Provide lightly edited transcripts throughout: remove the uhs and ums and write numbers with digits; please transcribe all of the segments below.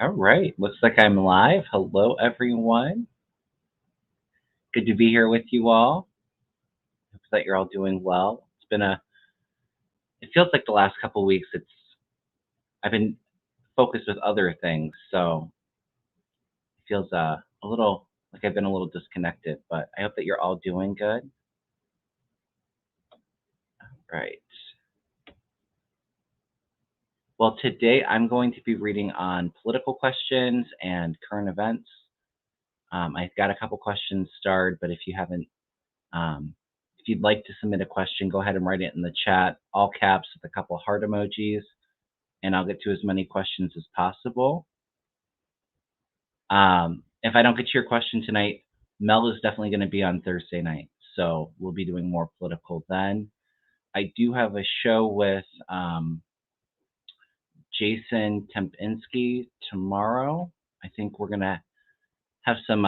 All right. Looks like I'm live. Hello, everyone. Good to be here with you all. Hope that you're all doing well. It feels like the last couple weeks, I've been focused with other things. So it feels a little like I've been a little disconnected, but I hope that you're all doing good. Right. Well, today I'm going to be reading on political questions and current events. I've got a couple questions starred, but Um, if you'd like to submit a question, go ahead and write it in the chat, all caps with a couple heart emojis, and I'll get to as many questions as possible. If I don't get to your question tonight, Mel is definitely going to be on Thursday night, so we'll be doing more political then. I do have a show with Jason Tempinski tomorrow. I think we're going to have some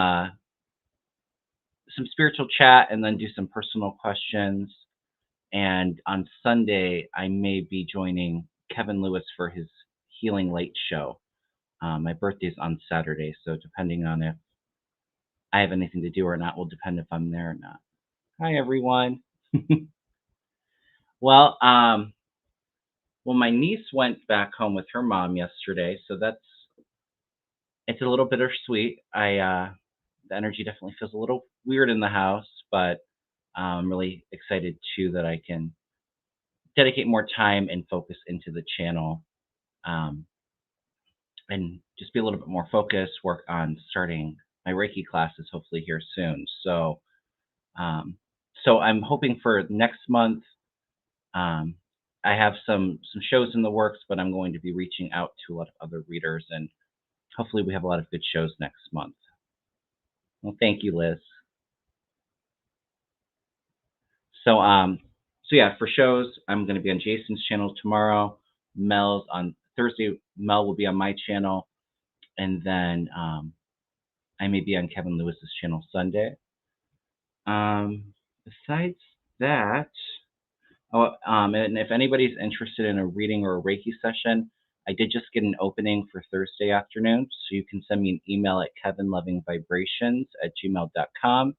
spiritual chat and then do some personal questions. And on Sunday, I may be joining Kevin Lewis for his Healing Late show. My birthday's on Saturday, so depending on if I have anything to do or not will depend if I'm there or not. Hi, everyone. well, um, well, my niece went back home with her mom yesterday, so it's a little bittersweet. The energy definitely feels a little weird in the house, but I'm really excited too that I can dedicate more time and focus into the channel. Um, and just be a little bit more focused, work on starting my Reiki classes hopefully here soon. Um, so I'm hoping for next month. Um, I have some shows in the works, but I'm going to be reaching out to a lot of other readers, and hopefully we have a lot of good shows next month. Well, thank you, Liz. So so yeah, for shows, I'm going to be on Jason's channel tomorrow. Mel's on Thursday. Mel will be on my channel, and then I may be on Kevin Lewis's channel Sunday. Besides that, and if anybody's interested in a reading or a Reiki session, I did just get an opening for Thursday afternoon, so you can send me an email at kevinlovingvibrations@gmail.com.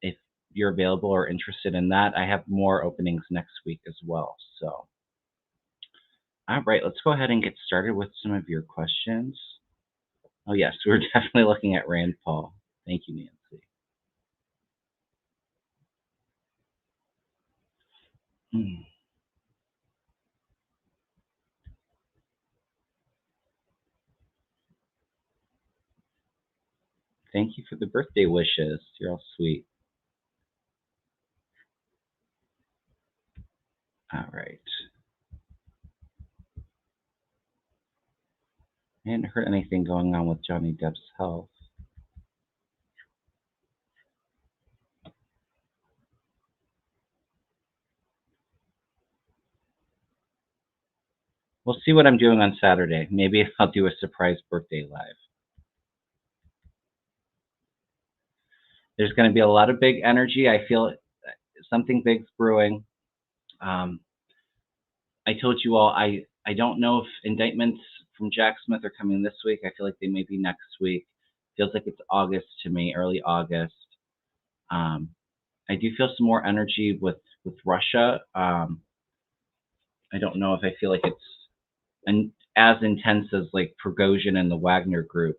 If you're available or interested in that, I have more openings next week as well. So, all right, let's go ahead and get started with some of your questions. Oh yes, we're definitely looking at Rand Paul. Thank you, Nancy. Hmm. Thank you for the birthday wishes. You're all sweet. All right. I hadn't heard anything going on with Johnny Depp's health. We'll see what I'm doing on Saturday. Maybe I'll do a surprise birthday live. There's going to be a lot of big energy. I feel something big's brewing. Um, I told you all I don't know if indictments from Jack Smith are coming this week. I feel like they may be next week. Feels like it's August to me, early August. Um, I do feel some more energy with Russia. I don't know if I feel like it's as intense as like Prigozhin and the Wagner group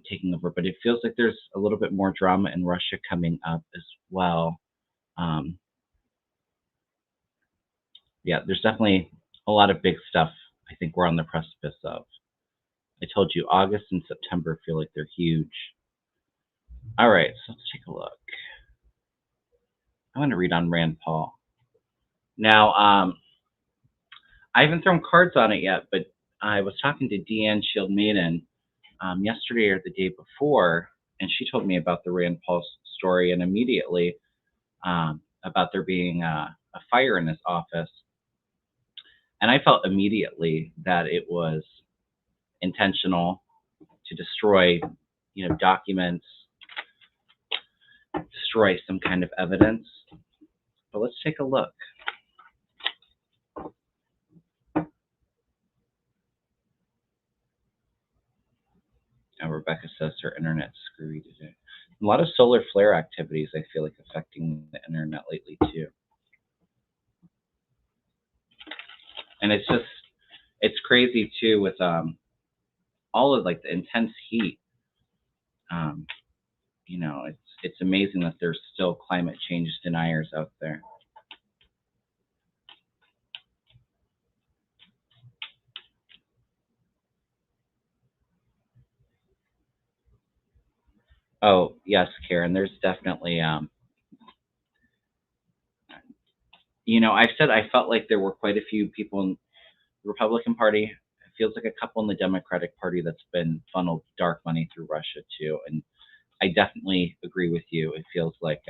taking over, but it feels like there's a little bit more drama in Russia coming up as well. Um, yeah, there's definitely a lot of big stuff I think we're on the precipice of. I told you August and September feel like they're huge. All right, so let's take a look. I want to read on Rand Paul. Now, I haven't thrown cards on it yet, but I was talking to Deanne Shield Maiden yesterday or the day before, and she told me about the Rand Paul story, and immediately about there being a fire in his office. And I felt immediately that it was intentional to destroy, documents, destroy some kind of evidence. But let's take a look. Rebecca says her internet's screwy today. A lot of solar flare activities, I feel like, affecting the internet lately too. And it's crazy too with all of like the intense heat. Um, it's amazing that there's still climate change deniers out there. Oh yes, Karen. There's definitely I've said I felt like there were quite a few people in the Republican Party. It feels like a couple in the Democratic Party that's been funneled dark money through Russia too. And I definitely agree with you. It feels like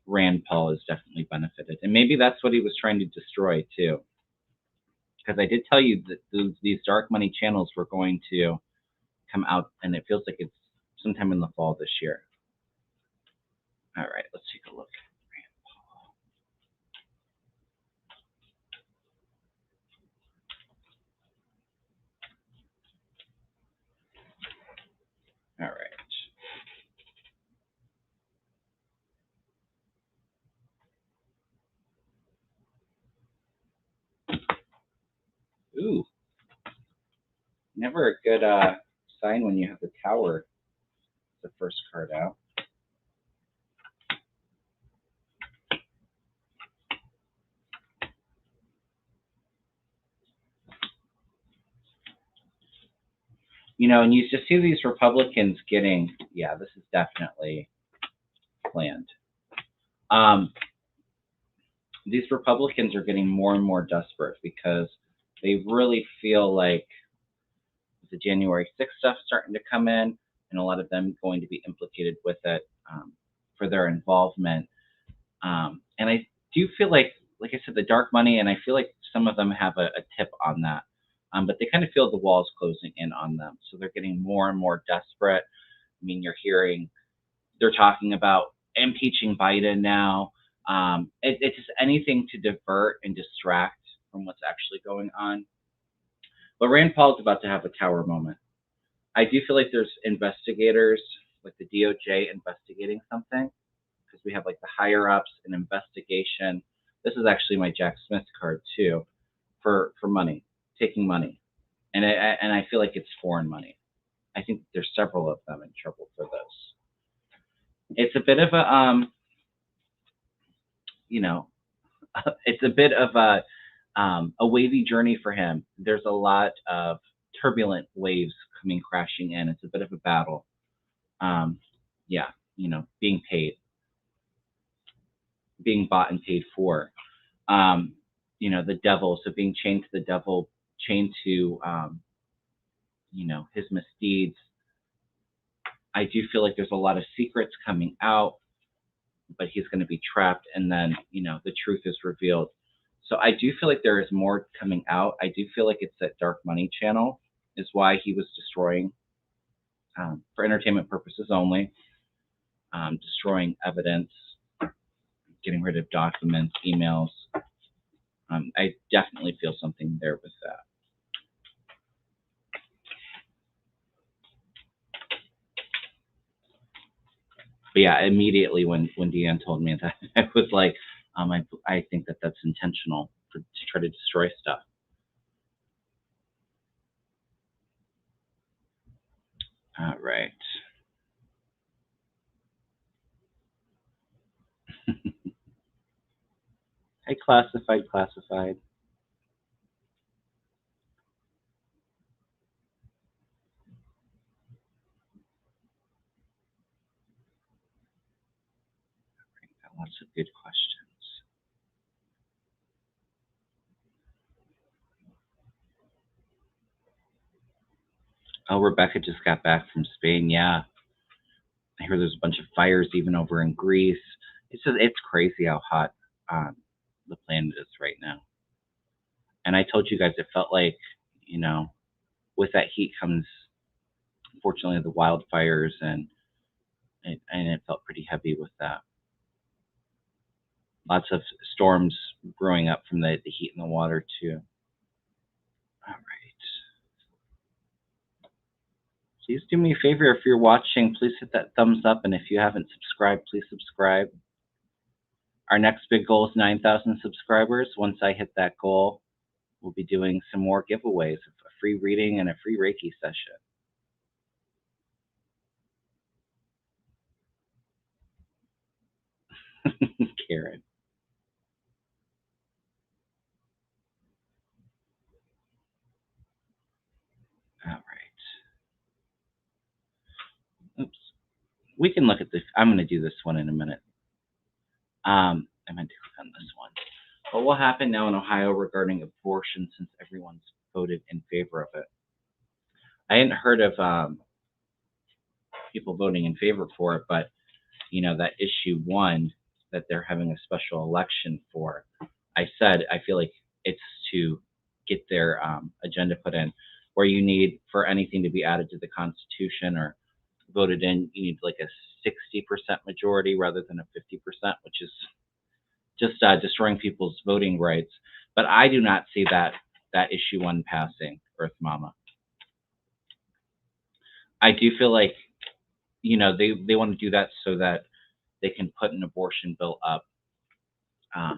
Rand Paul has definitely benefited, and maybe that's what he was trying to destroy too. Because I did tell you that these dark money channels were going to come out, and it feels like it's sometime in the fall this year. All right, let's take a look. All right. Ooh, never a good sign when you have the tower, the first card out. And you just see these Republicans getting, yeah, this is definitely planned. These Republicans are getting more and more desperate because they really feel like the January 6th stuff starting to come in, and a lot of them going to be implicated with it for their involvement. And I do feel like I said, the dark money, and I feel like some of them have a tip on that. But they kind of feel the walls closing in on them. So they're getting more and more desperate. I mean, they're talking about impeaching Biden now. It's just anything to divert and distract from what's actually going on. But Rand Paul's about to have a tower moment. I do feel like there's investigators, like the DOJ, investigating something, because we have like the higher ups and investigation. This is actually my Jack Smith card too, for money, taking money, and I feel like it's foreign money. I think there's several of them in trouble for this. It's a bit of it's a bit of a wavy journey for him. There's a lot of turbulent waves coming crashing in. It's a bit of a battle. Yeah, being paid, being bought and paid for. The devil. So being chained to the devil, chained to, his misdeeds. I do feel like there's a lot of secrets coming out, but he's going to be trapped, and then the truth is revealed. So I do feel like there is more coming out. I do feel like it's that dark money channel is why he was destroying, for entertainment purposes only, destroying evidence, getting rid of documents, emails. I definitely feel something there with that. But yeah, immediately when Deanne told me that, I was like, I think that that's intentional to try to destroy stuff. All right. Hey, classified. Got lots of good questions. Oh, Rebecca just got back from Spain. Yeah, I hear there's a bunch of fires even over in Greece. It's crazy how hot the planet is right now. And I told you guys it felt like, with that heat comes, unfortunately, the wildfires, and it felt pretty heavy with that. Lots of storms brewing up from the heat and the water too. All right. Please do me a favor if you're watching, please hit that thumbs up. And if you haven't subscribed, please subscribe. Our next big goal is 9,000 subscribers. Once I hit that goal, we'll be doing some more giveaways, a free reading and a free Reiki session. Karen. All right. Oops. We can look at this. I'm going to do this one in a minute. I meant to click on this one. What will happen now in Ohio regarding abortion since everyone's voted in favor of it? I hadn't heard of people voting in favor for it, but that issue one that they're having a special election for. I said I feel like it's to get their agenda put in, where you need for anything to be added to the Constitution or voted in, you need like a 60% majority rather than a 50%, which is just destroying people's voting rights. But I do not see that issue one passing, Earth Mama. I do feel like they want to do that so that they can put an abortion bill up. I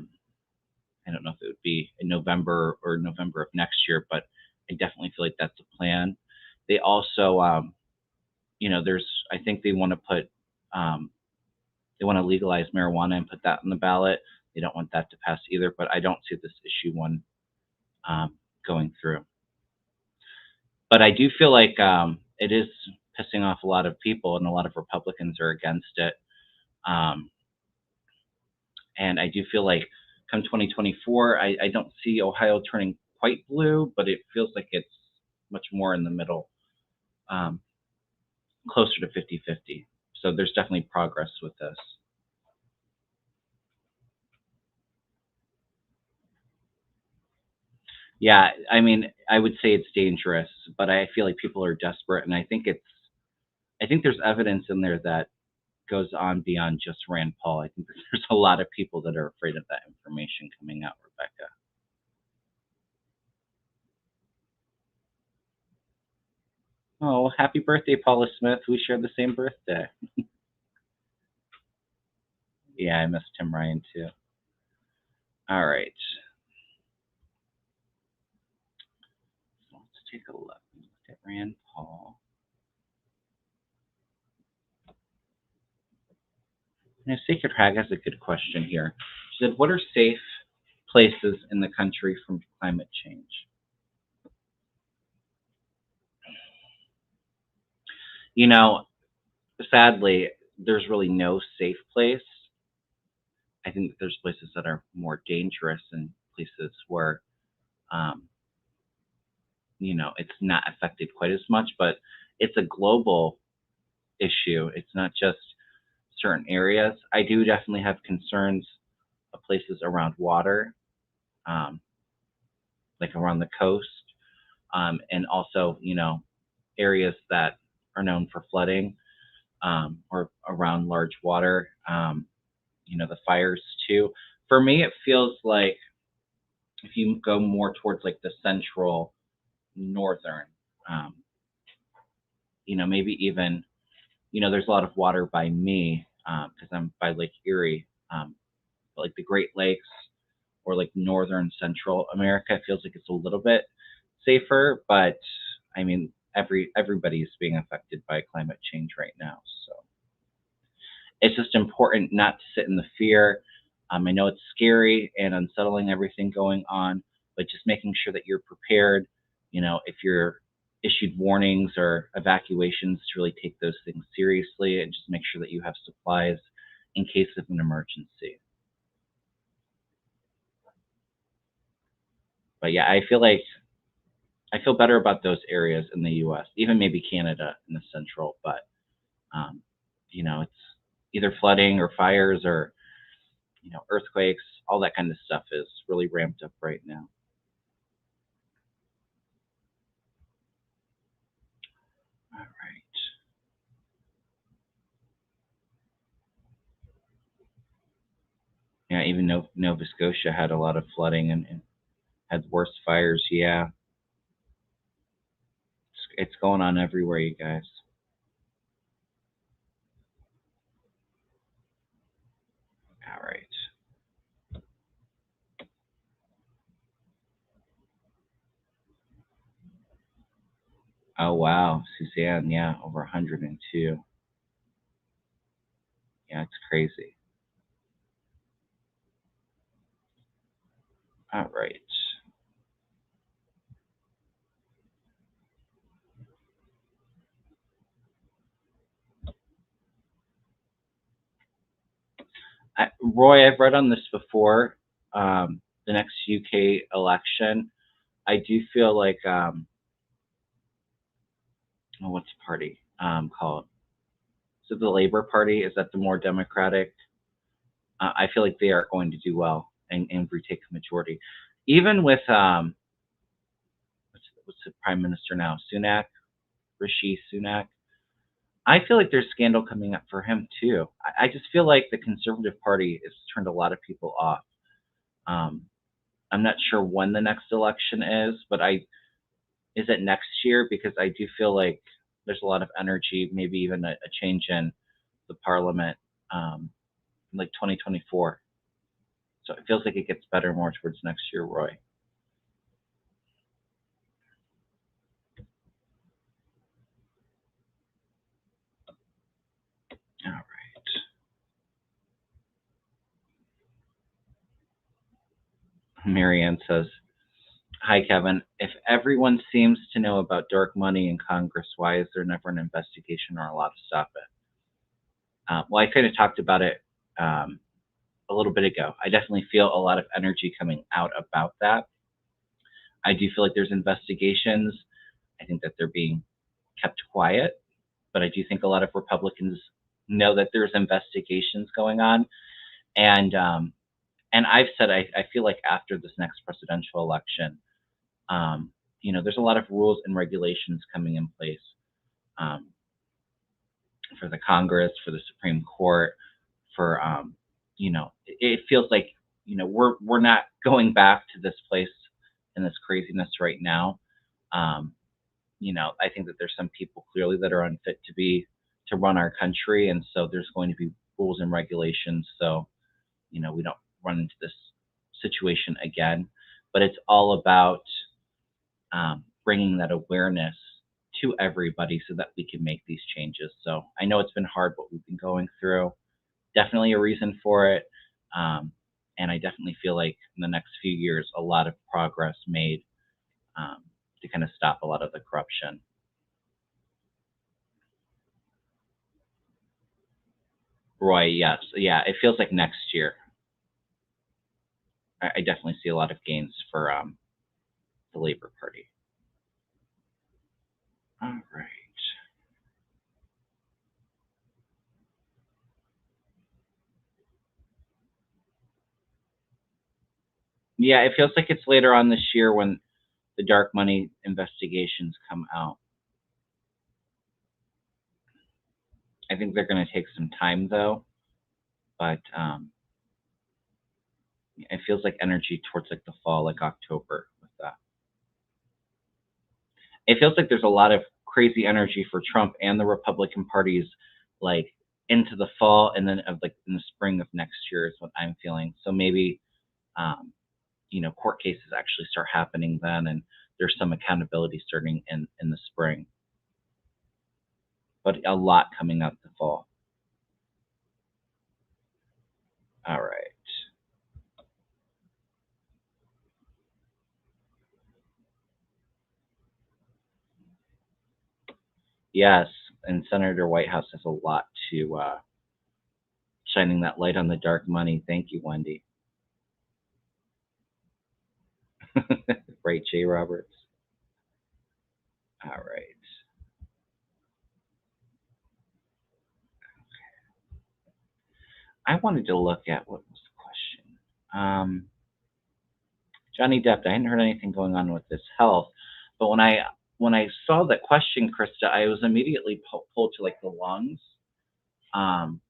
don't know if it would be in November or November of next year, but I definitely feel like that's a plan. They also, I think they want to they want to legalize marijuana and put that on the ballot. They don't want that to pass either, but I don't see this issue one going through. But I do feel like it is pissing off a lot of people, and a lot of Republicans are against it. And I do feel like come 2024, I don't see Ohio turning quite blue, but it feels like it's much more in the middle, closer to 50-50. So there's definitely progress with this. Yeah, I mean, I would say it's dangerous, but I feel like people are desperate, and I think there's evidence in there that goes on beyond just Rand Paul. I think that there's a lot of people that are afraid of that information coming out, Rebecca. Oh, happy birthday, Paula Smith. We share the same birthday. Yeah, I missed Tim Ryan too. All right. Let's take a look. Look at Rand Paul. Sacred Hag has a good question here. She said, what are safe places in the country from climate change? Sadly, there's really no safe place. I think that there's places that are more dangerous and places where, um, it's not affected quite as much, but it's a global issue. It's not just certain areas. I do definitely have concerns of places around water, um, like around the coast, and also, areas that are known for flooding, or around large water, the fires too. For me, it feels like if you go more towards like the central northern, um, maybe even, there's a lot of water by me because I'm by Lake Erie, but like the Great Lakes or like northern Central America feels like it's a little bit safer. But I mean, everybody's being affected by climate change right now, so it's just important not to sit in the fear. I know it's scary and unsettling, everything going on, but just making sure that you're prepared. If you're issued warnings or evacuations, to really take those things seriously and just make sure that you have supplies in case of an emergency. But yeah, I feel better about those areas in the U.S., even maybe Canada in the central. But um, it's either flooding or fires or earthquakes. All that kind of stuff is really ramped up right now. All right. Yeah, even Nova Scotia had a lot of flooding and had worse fires. Yeah, It's going on everywhere, you guys. All right. Oh wow, Suzanne, yeah, over 102. Yeah, it's crazy. All right. Roy, I've read on this before. The next UK election, I do feel like oh, what's the party called? So the Labour Party, is that the more democratic? I feel like they are going to do well and retake the majority, even with what's the prime minister now? Sunak, Rishi Sunak. I feel like there's scandal coming up for him too. I just feel like the Conservative Party has turned a lot of people off. Um, I'm not sure when the next election is, but is it next year? Because I do feel like there's a lot of energy, maybe even a change in the parliament, like 2024. So it feels like it gets better more towards next year, Roy. All right. Marianne says, "Hi, Kevin. If everyone seems to know about dark money in Congress, why is there never an investigation or a law to stop it?" Well, I kind of talked about it um, a little bit ago. I definitely feel a lot of energy coming out about that. I do feel like there's investigations. I think that they're being kept quiet, but I do think a lot of Republicans know that there's investigations going on, and I've said I feel like after this next presidential election, um, there's a lot of rules and regulations coming in place um, for the Congress, for the Supreme Court, for it feels like we're not going back to this place and this craziness right now. Um, I think that there's some people clearly that are unfit to run our country, and so there's going to be rules and regulations so we don't run into this situation again. But it's all about bringing that awareness to everybody so that we can make these changes. So I know it's been hard what we've been going through. Definitely a reason for it. Um, and I definitely feel like in the next few years, a lot of progress made um, to kind of stop a lot of the corruption. Roy, yes. Yeah, it feels like next year. I definitely see a lot of gains for the Labor Party. All right. Yeah, it feels like it's later on this year when the dark money investigations come out. I think they're going to take some time though, but it feels like energy towards like the fall, like October with that. It feels like there's a lot of crazy energy for Trump and the Republican parties, like into the fall and then of like in the spring of next year is what I'm feeling. So maybe um, court cases actually start happening then, and there's some accountability starting in the spring, but a lot coming out the fall. All right. Yes, and Senator Whitehouse has a lot to shining that light on the dark money. Thank you, Wendy. Right, Jay Roberts. All right. I wanted to look at what was the question. Johnny Depp. I hadn't heard anything going on with his health, but when I saw that question, Krista, I was immediately pulled to like the lungs, um,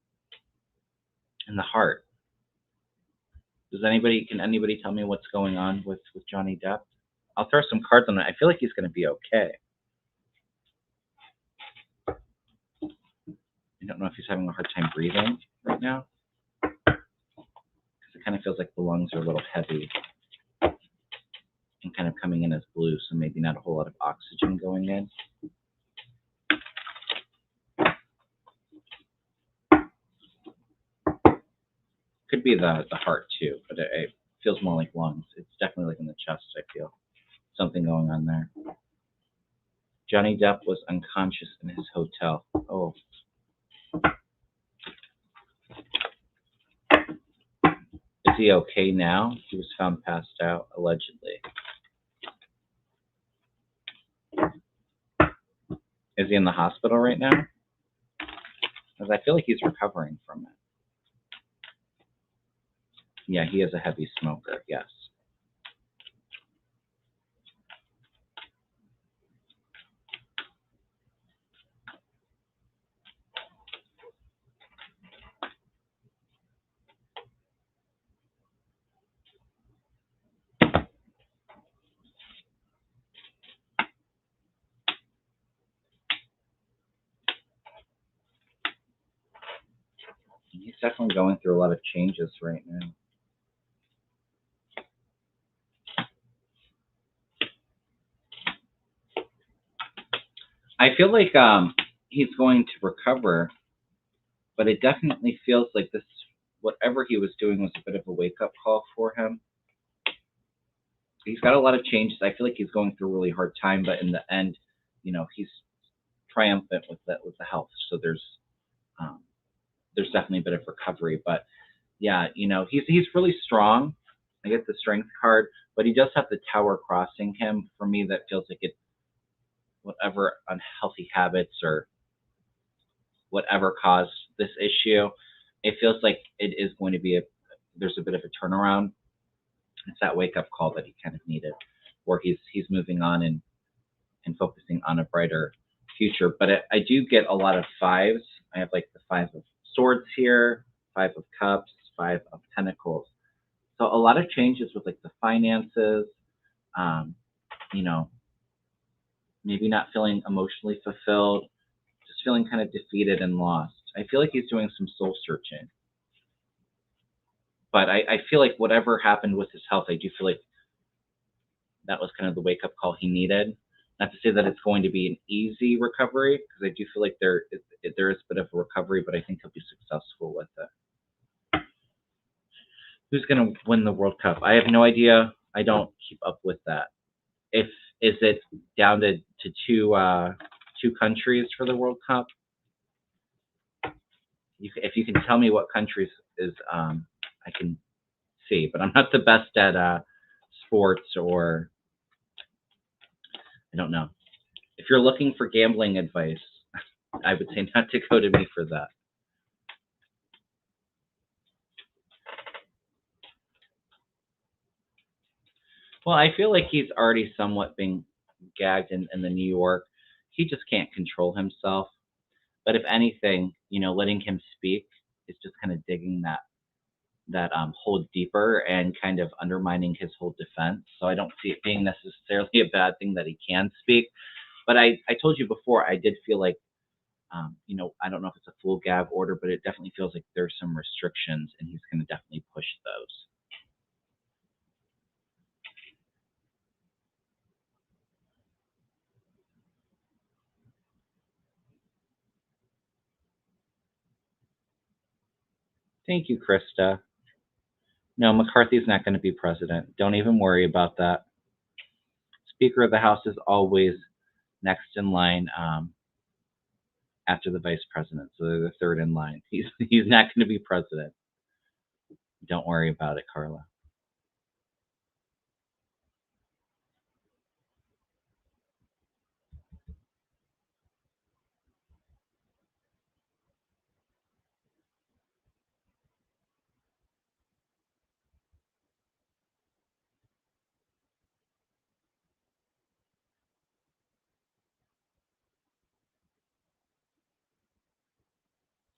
and the heart. Can anybody tell me what's going on with Johnny Depp? I'll throw some cards on it. I feel like he's going to be okay. I don't know if he's having a hard time breathing right now because it kind of feels like the lungs are a little heavy and kind of coming in as blue, so maybe not a whole lot of oxygen going in. Could be the heart too, but it feels more like lungs. It's definitely like in the chest, I feel. Something going on there. Johnny Depp was unconscious in his hotel. Oh. Is he okay now? He was found passed out, allegedly. Is he in the hospital right now? Because I feel like he's recovering from it. Yeah, he is a heavy smoker, yes. He's definitely going through a lot of changes right now. I feel like he's going to recover, but it definitely feels like this, whatever he was doing was a bit of a wake-up call for him. He's got a lot of changes. I feel like he's going through a really hard time, but in the end, he's triumphant with the health. So there's definitely a bit of recovery. But yeah, he's really strong. I get the strength card, but he does have the tower crossing him. For me, that feels like it, whatever unhealthy habits or whatever caused this issue, it feels like it is going to be there's a bit of a turnaround. It's that wake up call that he kind of needed, where he's moving on and focusing on a brighter future. But I do get a lot of fives. I have like the five of swords here, five of cups, five of pentacles. So a lot of changes with like the finances, um, you know, maybe not feeling emotionally fulfilled, just feeling kind of defeated and lost. I feel like he's doing some soul searching. But I feel like whatever happened with his health, I do feel like that was kind of the wake up call he needed. Not to say that it's going to be an easy recovery, because I do feel like there is a bit of a recovery, but I think he'll be successful with it. Who's going to win the World Cup? I have no idea. I don't keep up with that. Is it down to two countries for the World Cup? If you can tell me what countries is, I can see. But I'm not the best at sports, or I don't know. If you're looking for gambling advice, I would say not to go to me for that. Well, I feel like he's already somewhat being gagged in the New York. He just can't control himself. But if anything, letting him speak is just kind of digging that hole deeper and kind of undermining his whole defense. So I don't see it being necessarily a bad thing that he can speak. But I told you before, I did feel like, I don't know if it's a full gag order, but it definitely feels like there's some restrictions, and he's going to definitely push those. Thank you, Krista. No, McCarthy's not going to be president. Don't even worry about that. Speaker of the House is always next in line after the vice president, so they're the third in line. He's not going to be president. Don't worry about it, Carla.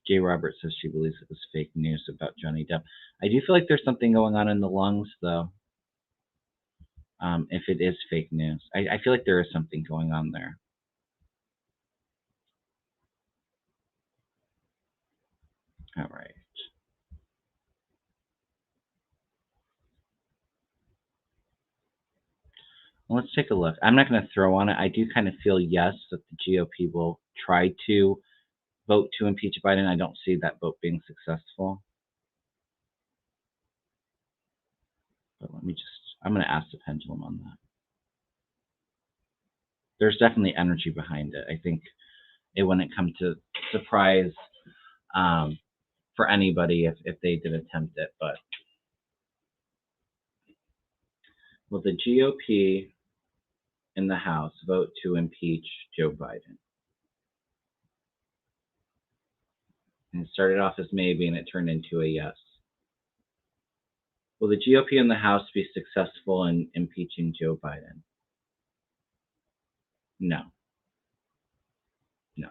Jay Roberts says she believes it was fake news about Johnny Depp. I do feel like there's something going on in the lungs, though. If it is fake news, I feel like there is something going on there. All right. Well, let's take a look. I'm not going to throw on it. I do kind of feel yes that the GOP will try to vote to impeach Biden. I don't see that vote being successful. But I'm going to ask the pendulum on that. There's definitely energy behind it. I think it wouldn't come to surprise um, for anybody if they did attempt it. But will the GOP in the House vote to impeach Joe Biden? And it started off as maybe, and it turned into a yes. Will the GOP in the House be successful in impeaching Joe Biden? No, no.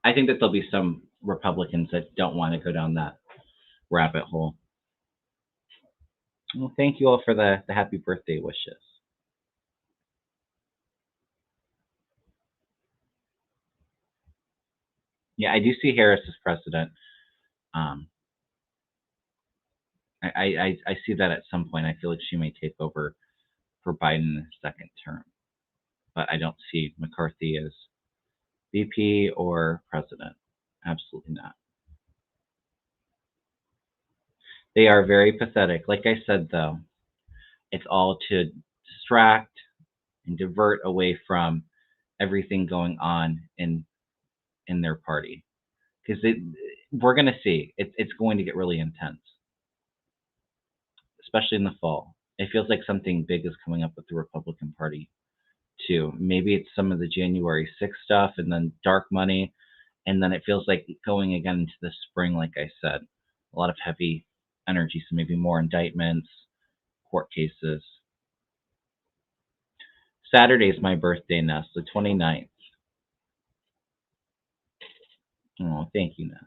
I think that there'll be some Republicans that don't want to go down that rabbit hole. Well, thank you all for the happy birthday wishes. Yeah, I do see Harris as president. Um, I see that at some point. I feel like she may take over for Biden in his second term, but I don't see McCarthy as VP or president. Absolutely not. They are very pathetic. Like I said, though, it's all to distract and divert away from everything going on in their party because we're going to see it's going to get really intense, especially in the fall. It feels like something big is coming up with the Republican Party too. Maybe it's some of the January 6th stuff and then dark money, and then it feels like going again into the spring. Like I said, a lot of heavy energy, so maybe more indictments, court cases. Saturday is my birthday, Ness, the 29th. Oh, thank you, Ness.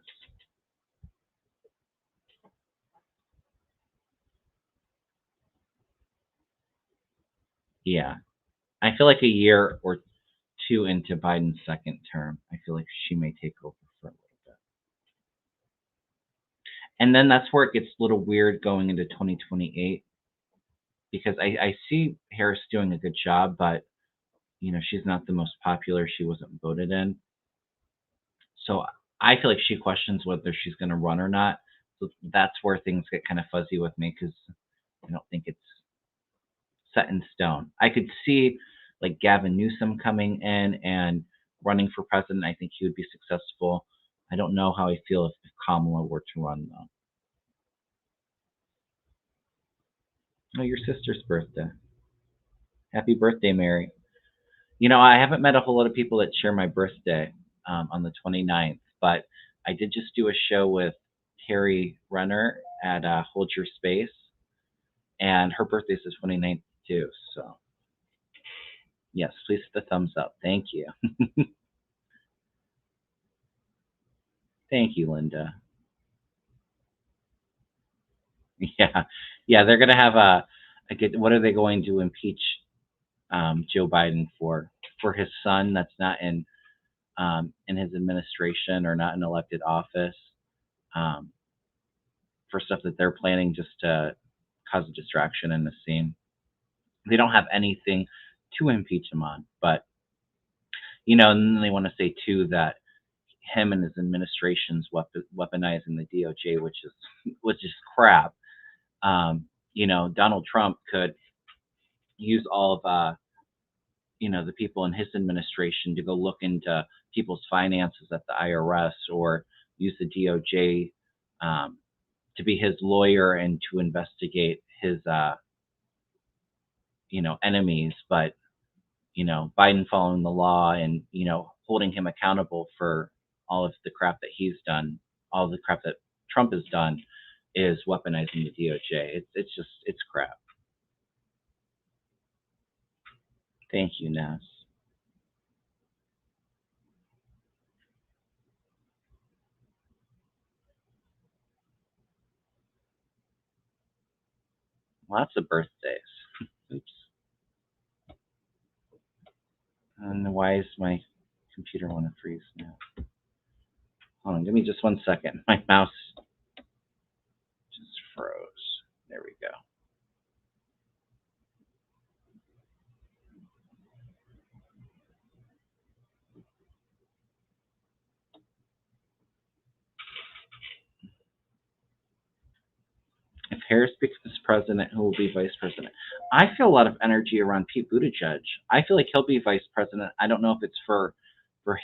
Yeah, I feel like a year or two into Biden's second term, I feel like she may take over for a little bit. And then that's where it gets a little weird going into 2028 because I see Harris doing a good job, but she's not the most popular. She wasn't voted in. So I feel like she questions whether she's going to run or not. So that's where things get kind of fuzzy with me because I don't think it's set in stone. I could see like Gavin Newsom coming in and running for president. I think he would be successful. I don't know how I feel if Kamala were to run though. Oh, your sister's birthday. Happy birthday, Mary. I haven't met a whole lot of people that share my birthday on the 29th, but I did just do a show with Terry Renner at Hold Your Space, and her birthday is the 29th too. So, yes, please hit the thumbs up. Thank you. Thank you, Linda. Yeah. Yeah, they're going to have what are they going to impeach Joe Biden for? For his son that's not in his administration or not in elected office. Um, for stuff that they're planning just to cause a distraction in the scene. They don't have anything to impeach him on, but and then they want to say too that him and his administration's weaponizing the DOJ, which is crap. Donald Trump could use all of the people in his administration to go look into people's finances at the IRS or use the DOJ to be his lawyer and to investigate his enemies, but Biden following the law and holding him accountable for all of the crap that he's done, all the crap that Trump has done, is weaponizing the DOJ. It's crap. Thank you, Ness. Lots of birthdays. Oops. And why is my computer want to freeze now? Hold on, give me just 1 second. My mouse just froze. There we go. If Harris becomes president, who will be vice president? I feel a lot of energy around Pete Buttigieg. I feel like he'll be vice president. I don't know if it's for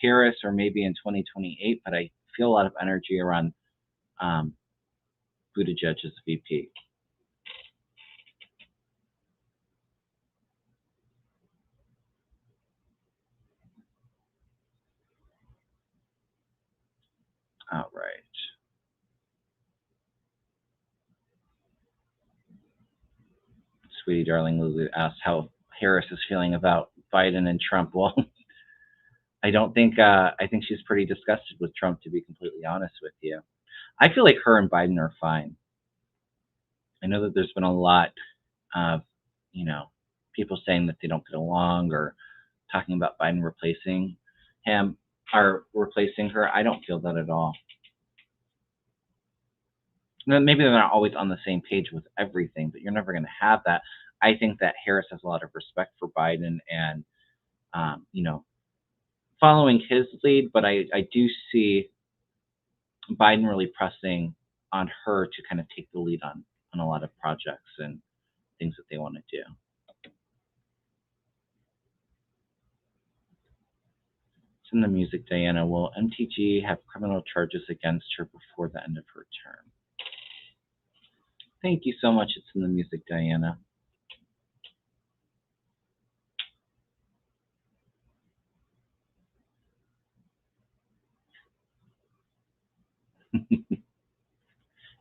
Harris or maybe in 2028, but I feel a lot of energy around um, Buttigieg as VP. All right. Sweetie darling Lulu asked how Harris is feeling about Biden and Trump. Well, I don't think I think she's pretty disgusted with Trump, to be completely honest with you. I feel like her and Biden are fine. I know that there's been a lot of, you know, people saying that they don't get along or talking about Biden replacing him or replacing her. I don't feel that at all. Now, maybe they're not always on the same page with everything, but you're never going to have that. I think that Harris has a lot of respect for Biden and, you know, following his lead, but I do see Biden really pressing on her to kind of take the lead on a lot of projects and things that they want to do. It's in the music, Diana. Will MTG have criminal charges against her before the end of her term? Thank you so much. It's in the music, Diana.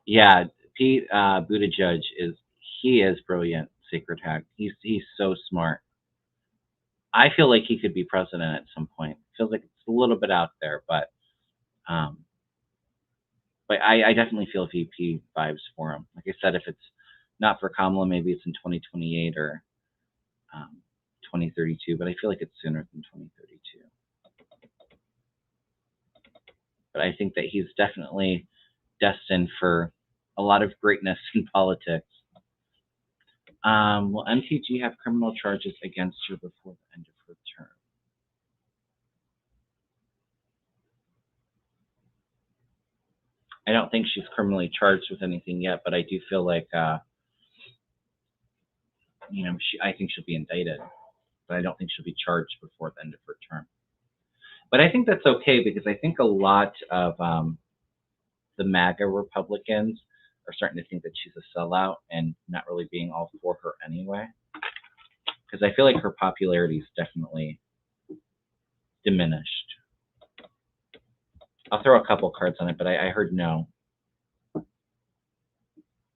Yeah, Pete Buttigieg is brilliant, Sacred Hack. He's so smart. I feel like he could be president at some point. Feels like it's a little bit out there, um, but I definitely feel VP vibes for him. Like I said, if it's not for Kamala, maybe it's in 2028 or 2032, but I feel like it's sooner than 2032. But I think that he's definitely destined for a lot of greatness in politics. Will MTG have criminal charges against her before the end of her term? I don't think she's criminally charged with anything yet, but I do feel like, I think she'll be indicted, but I don't think she'll be charged before the end of her term. But I think that's okay because I think a lot of the MAGA Republicans are starting to think that she's a sellout and not really being all for her anyway. Because I feel like her popularity is definitely diminished. I'll throw a couple cards on it, but I heard no.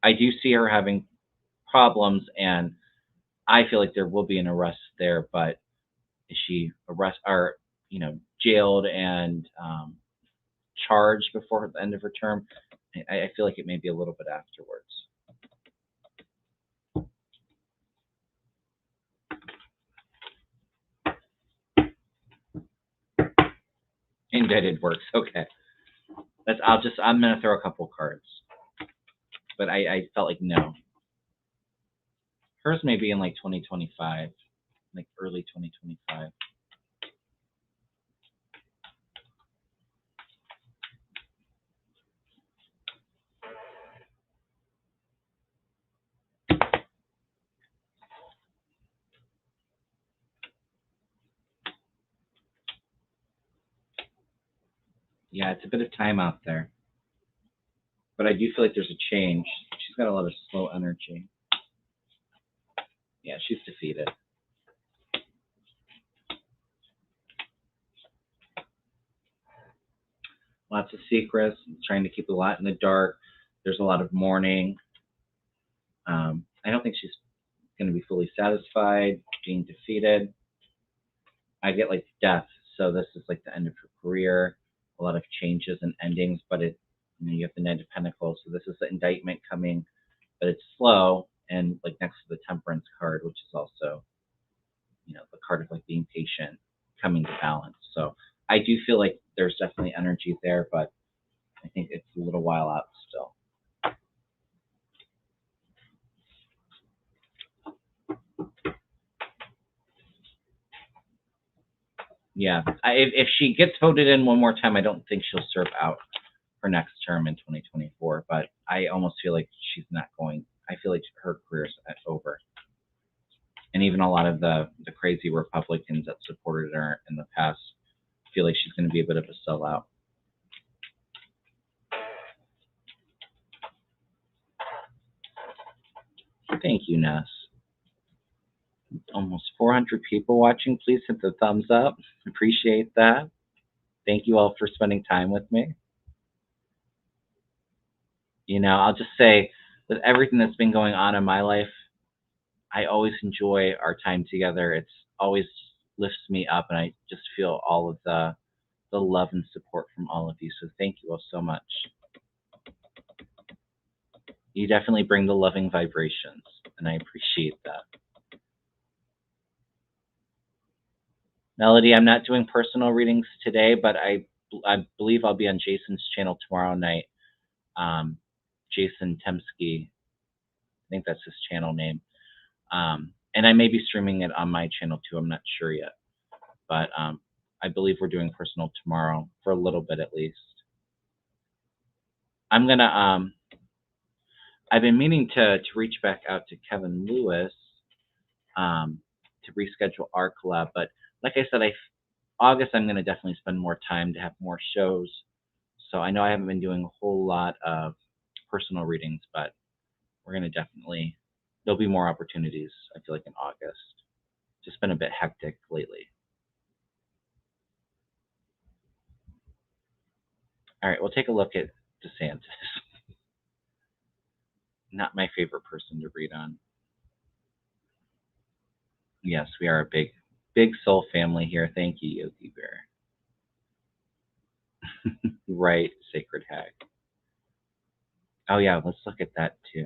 I do see her having problems, and I feel like there will be an arrest there. But is she jailed and charged before the end of her term? I feel like it may be a little bit afterwards. Indicted works. Okay. I'm gonna throw a couple cards. But I felt like no. Hers may be in like 2025, like early 2025. Yeah, it's a bit of time out there. But I do feel like there's a change. She's got a lot of slow energy. Yeah, she's defeated. Lots of secrets, trying to keep a lot in the dark. There's a lot of mourning. I don't think she's going to be fully satisfied, being defeated. I get like death, so this is like the end of her career. A lot of changes and endings, but you have the Knight of Pentacles, so this is the indictment coming, but it's slow and like next to the Temperance card, which is also the card of like being patient, coming to balance. So I do feel like there's definitely energy there, but I think it's a little while out still. Yeah, if she gets voted in one more time, I don't think she'll serve out her next term in 2024. But I almost feel like she's not going. I feel like her career's over. And even a lot of the crazy Republicans that supported her in the past feel like she's going to be a bit of a sellout. Thank you, Ness. Almost 400 people watching. Please hit the thumbs up. Appreciate that. Thank you all for spending time with me. I'll just say, with everything that's been going on in my life, I always enjoy our time together. It's always lifts me up, and I just feel all of the love and support from all of you. So thank you all so much. You definitely bring the loving vibrations, and I appreciate that. Melody, I'm not doing personal readings today, but I believe I'll be on Jason's channel tomorrow night. Jason Temsky, I think that's his channel name. And I may be streaming it on my channel too. I'm not sure yet, but I believe we're doing personal tomorrow for a little bit at least. I'm gonna. I've been meaning to reach back out to Kevin Lewis to reschedule our collab, but like I said, August I'm gonna definitely spend more time to have more shows. So I know I haven't been doing a whole lot of personal readings, but we're gonna definitely. There'll be more opportunities. I feel like in August. Just been a bit hectic lately. All right, we'll take a look at DeSantis. Not my favorite person to read on. Yes, we are a big soul family here. Thank you, Yogi Bear. Right, Sacred Hag. Oh yeah, let's look at that too.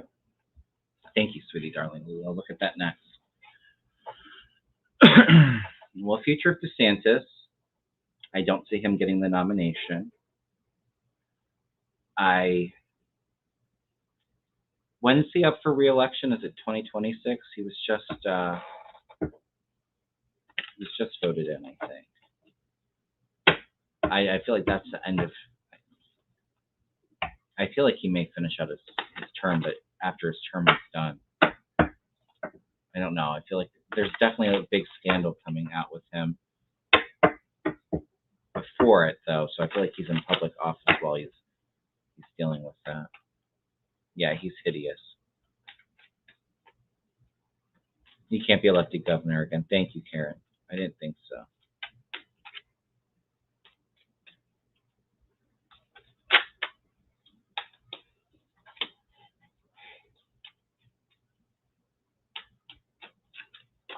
Thank you, sweetie darling. We'll look at that next. Well, future DeSantis, I don't see him getting the nomination. When's he up for re-election? Is it 2026? He was just voted in, I think. I feel like that's the end of. I feel like he may finish out his term, but after his term is done, I don't know. I feel like there's definitely a big scandal coming out with him before it, though. So I feel like he's in public office while he's dealing with that. Yeah, he's hideous. He can't be elected governor again. Thank you, Karen. I didn't think so.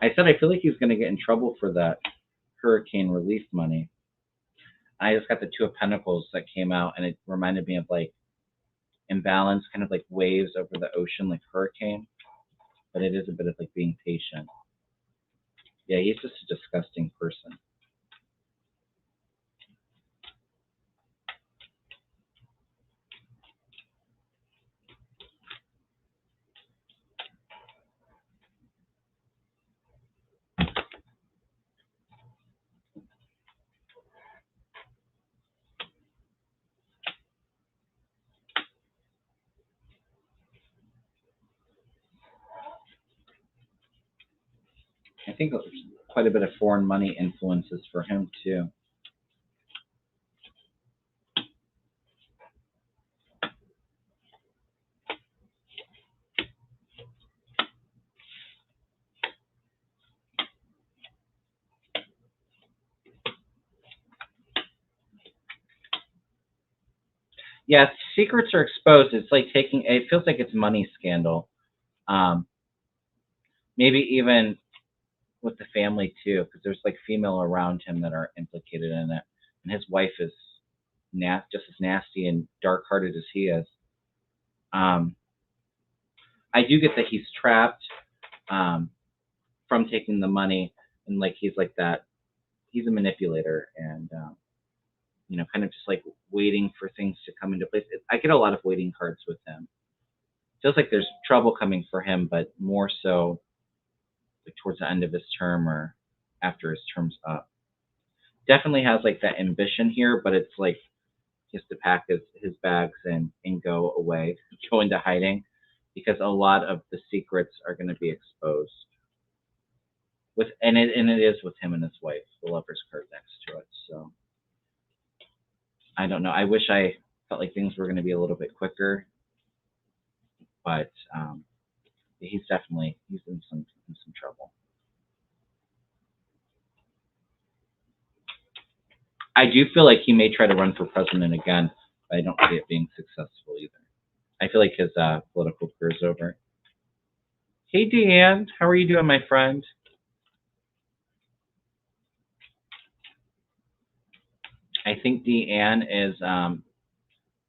I said I feel like he's going to get in trouble for that hurricane relief money. I just got the Two of Pentacles that came out, and it reminded me of like imbalance, kind of like waves over the ocean, like hurricane. But it is a bit of like being patient. Yeah, he's just a disgusting person. I think quite a bit of foreign money influences for him too. Yeah, secrets are exposed. It's like it feels like it's money scandal. Maybe even with the family too, because there's like female around him that are implicated in it, and his wife is just as nasty and dark-hearted as he is. I do get that he's trapped from taking the money, and like he's like that. He's a manipulator, and kind of just like waiting for things to come into place. I get a lot of waiting cards with him. Feels like there's trouble coming for him, but more so like towards the end of his term or after his term's up. Definitely has like that ambition here, but it's like he has to pack his bags and go away, go into hiding, because a lot of the secrets are going to be exposed. And it is with him and his wife, the Lover's card next to it. So I don't know. I wish I felt like things were going to be a little bit quicker, but he's in some trouble. I do feel like he may try to run for president again, but I don't see it being successful either. I feel like his political career is over. Hey, Deanne, how are you doing, my friend? I think Deanne is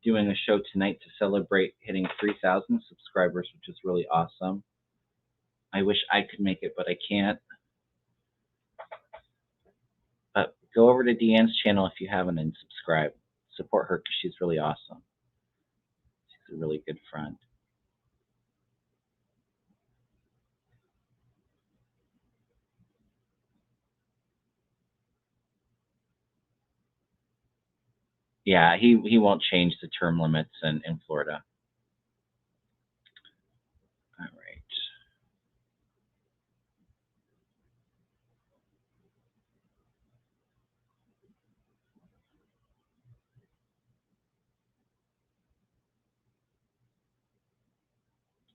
doing a show tonight to celebrate hitting 3,000 subscribers, which is really awesome. I wish I could make it, but I can't. But go over to Deanne's channel if you haven't and subscribe. Support her because she's really awesome. She's a really good friend. Yeah, he won't change the term limits in Florida. All right.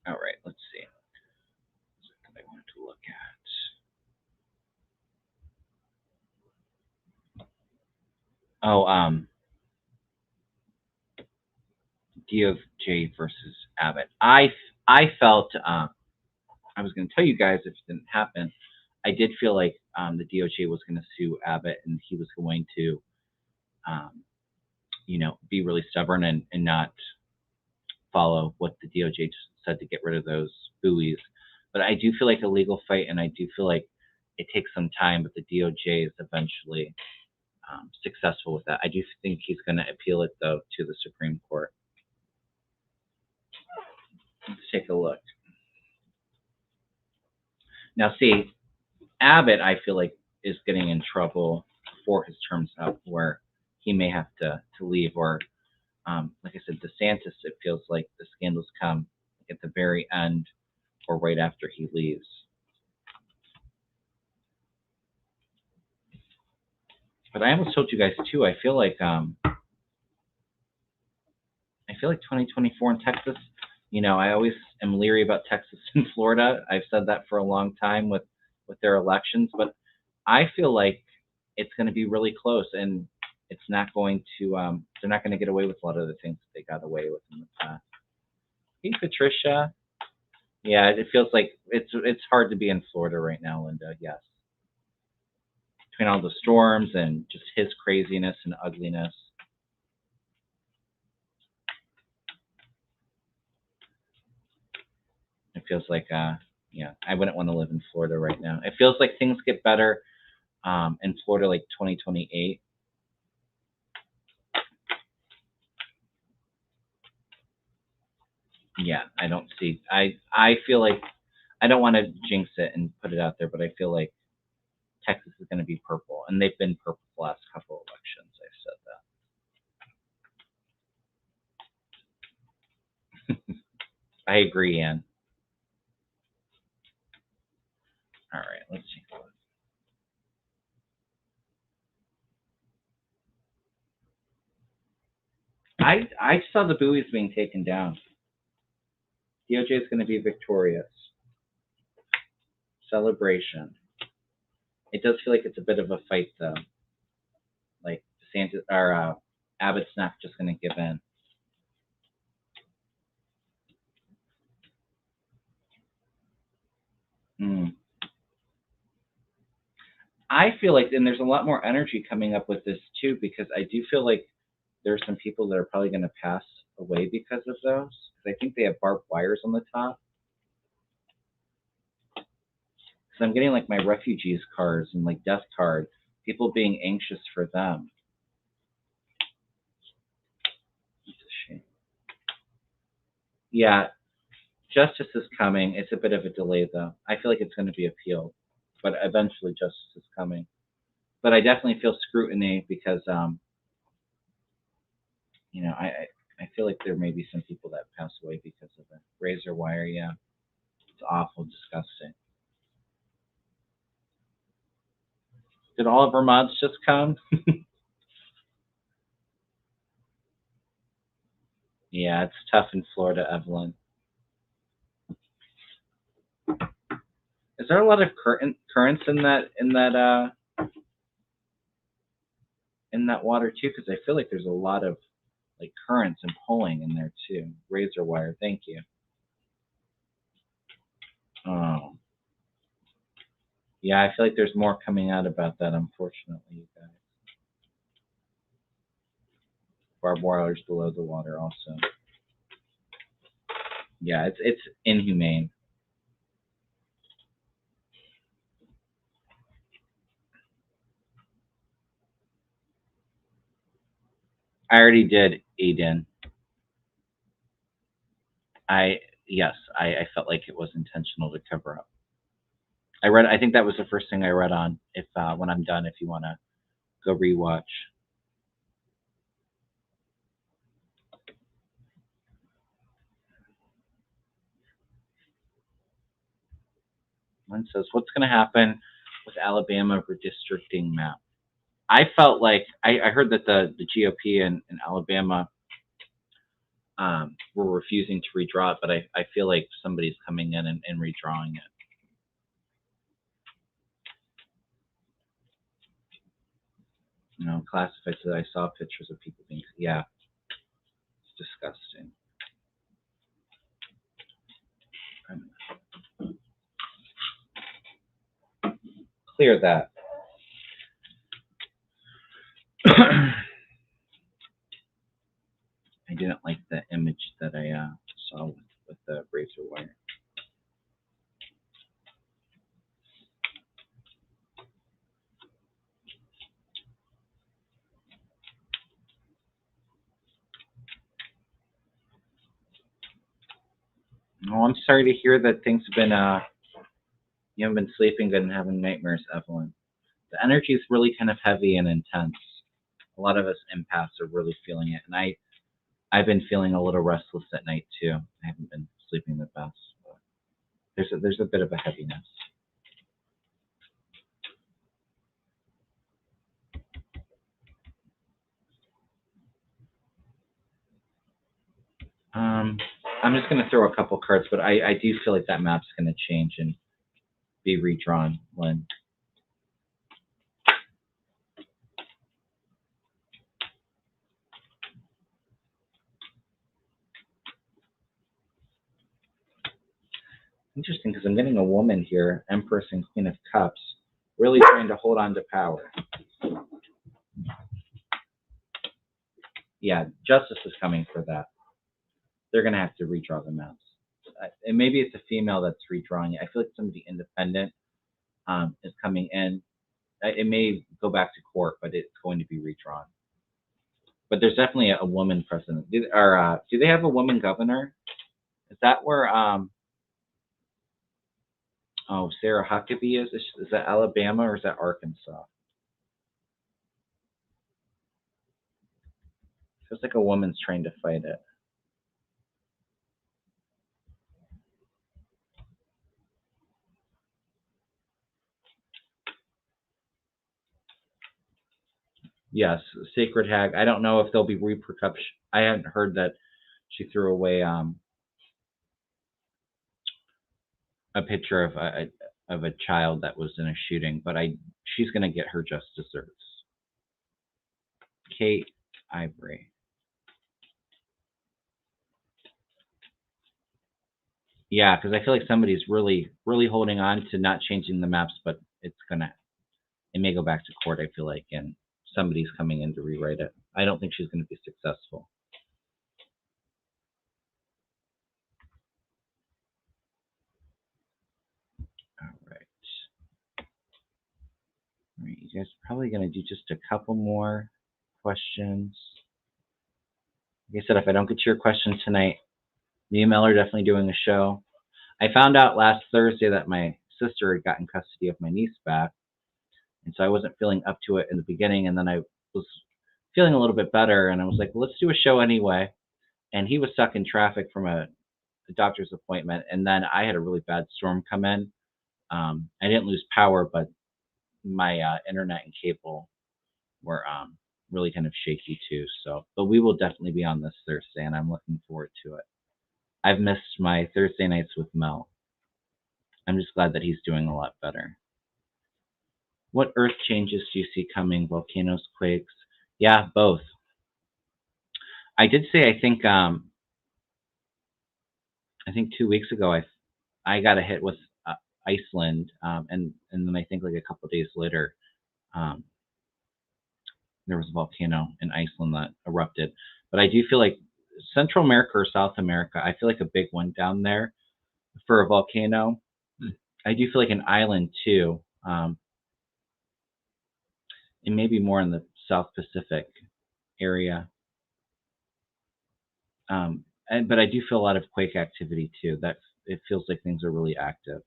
All right, let's see. What I want to look at. Oh, DOJ versus Abbott. I felt I was going to tell you guys if it didn't happen. I did feel like the DOJ was going to sue Abbott and he was going to, um, be really stubborn and not follow what the DOJ said to get rid of those buoys. But I do feel like a legal fight, and I do feel like it takes some time, but the DOJ is eventually successful with that. I do think he's going to appeal it, though, to the Supreme Court. Let's take a look. Now, see, Abbott, I feel like, is getting in trouble before his term's up, where he may have to leave, or like I said, DeSantis. It feels like the scandals come at the very end or right after he leaves. But I almost told you guys too. I feel like 2024 in Texas. I always am leery about Texas and Florida. I've said that for a long time with their elections, but I feel like it's going to be really close, and it's not going to. They're not going to get away with a lot of the things that they got away with in the past. Hey, Patricia. Yeah, it feels like it's hard to be in Florida right now, Linda. Yes, between all the storms and just his craziness and ugliness. It feels like, yeah, I wouldn't want to live in Florida right now. It feels like things get better in Florida, like 2028. Yeah, I don't see. I feel like I don't want to jinx it and put it out there, but I feel like Texas is going to be purple, and they've been purple the last couple elections. I've said that. I agree, Ann. All right, let's see. I saw the buoys being taken down. DOJ is going to be victorious. Celebration. It does feel like it's a bit of a fight, though. Like DeSantis or Abbott's not just going to give in. Mm. I feel like, and there's a lot more energy coming up with this too, because I do feel like there's some people that are probably going to pass away because of those. Because I think they have barbed wires on the top. Because I'm getting like my refugees cards and like death cards, people being anxious for them. Yeah, justice is coming. It's a bit of a delay, though. I feel like it's going to be appealed, but eventually justice is coming. But I definitely feel scrutiny because, I feel like there may be some people that pass away because of the razor wire. Yeah, it's awful, disgusting. Did all of our mods just come? Yeah, it's tough in Florida, Evelyn. Is there a lot of currents in that water too? Because I feel like there's a lot of like currents and pulling in there too. Razor wire. Thank you. Oh, yeah. I feel like there's more coming out about that. Unfortunately, you guys. Barbed wires below the water also. Yeah, it's inhumane. I already did, Aiden. I yes, I felt like it was intentional to cover up. I read. I think that was the first thing I read on. If when I'm done, if you want to go rewatch. One says, "What's going to happen with Alabama redistricting map?" I felt like I heard that the GOP in Alabama were refusing to redraw it, but I feel like somebody's coming in and redrawing it. Classified so that I saw pictures of people being, yeah, it's disgusting. Clear that. I didn't like the image that I saw with the razor wire. Oh, I'm sorry to hear that things have been you haven't been sleeping good and having nightmares, Evelyn. The energy is really kind of heavy and intense. A lot of us empaths are really feeling it, and I've been feeling a little restless at night too. I haven't been sleeping the best. But there's a bit of a heaviness. Um, I'm just gonna throw a couple cards, but I do feel like that map's gonna change and be redrawn, Lynn. Interesting, because I'm getting a woman here, Empress and Queen of Cups, really trying to hold on to power. Yeah, justice is coming for that. They're gonna have to redraw the maps. And maybe it's a female that's redrawing it. I feel like somebody independent is coming in. It may go back to court, but it's going to be redrawn. But there's definitely a woman president. Do they have a woman governor? Is that where Sarah Huckabee is? Is that Alabama or is that Arkansas? Feels like a woman's trying to fight it. Yes, Sacred Hag. I don't know if there'll be repercussions. I hadn't heard that she threw away a picture of a child that was in a shooting, but she's gonna get her just desserts. Kate Ivory. Yeah, because I feel like somebody's really, really holding on to not changing the maps, but it may go back to court. I feel like, and somebody's coming in to rewrite it. I don't think she's gonna be successful. All right. All right, you guys are probably gonna do just a couple more questions. Like I said, if I don't get to your question tonight, Me and Mel are definitely doing a show. I found out last Thursday that my sister had gotten custody of my niece back, and so I wasn't feeling up to it in the beginning, and then I was feeling a little bit better, and I was like, well, let's do a show anyway. And he was stuck in traffic from a doctor's appointment, and then I had a really bad storm come in. I didn't lose power, but my internet and cable were really kind of shaky too. So, but we will definitely be on this Thursday, and I'm looking forward to it. I've missed my Thursday nights with Mel. I'm just glad that he's doing a lot better. What earth changes do you see coming? Volcanoes, quakes? Yeah, both. I did say I think 2 weeks ago I got a hit with Iceland, and then I think like a couple of days later, um, there was a volcano in Iceland that erupted. But I do feel like Central America or South America, I feel like a big one down there for a volcano. I do feel like an island too, and maybe more in the South Pacific area. But I do feel a lot of quake activity too. That it feels like things are really active.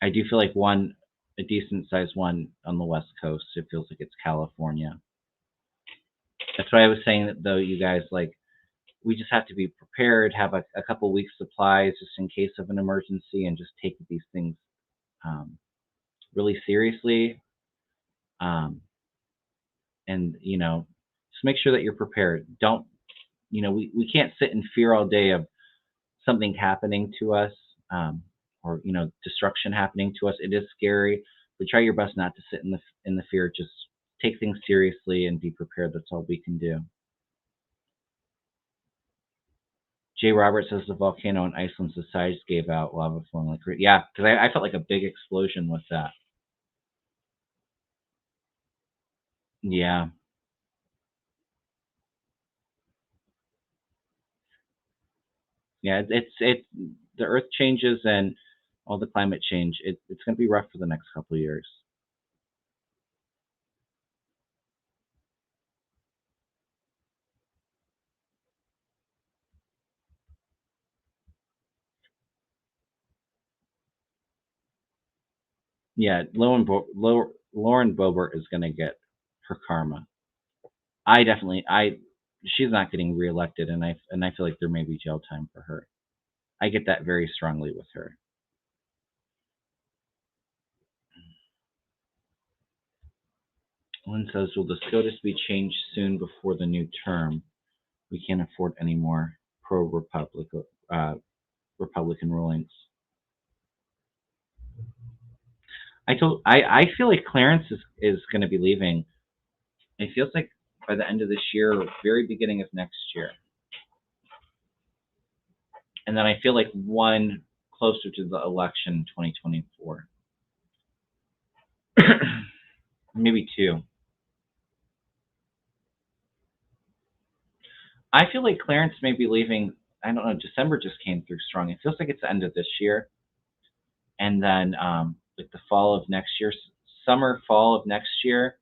I do feel like a decent sized one on the West Coast. It feels like it's California. That's why I was saying that though, you guys, like, we just have to be prepared, have a couple weeks supplies just in case of an emergency, and just take these things um, really seriously. Um, and just make sure that you're prepared. Don't we can't sit in fear all day of something happening to us, or destruction happening to us. It is scary, but try your best not to sit in the fear. Just take things seriously and be prepared. That's all we can do. Jay Roberts says the volcano in Iceland's the size gave out, lava flowing like yeah, because I felt like a big explosion with that. Yeah, yeah, it's the Earth changes and all the climate change. It's going to be rough for the next couple of years. Yeah, Lauren Boebert is going to get her karma. I definitely I she's not getting reelected, and I feel like there may be jail time for her. I get that very strongly with her. Lynn says, "Will the SCOTUS be changed soon before the new term? We can't afford any more uh, Republican rulings." I feel like Clarence is going to be leaving. It feels like by the end of this year, or very beginning of next year, and then I feel like one closer to the election in 2024, maybe two. I feel like Clarence may be leaving. I don't know. December just came through strong. It feels like it's the end of this year, and then like the fall of next year, summer, fall of next year,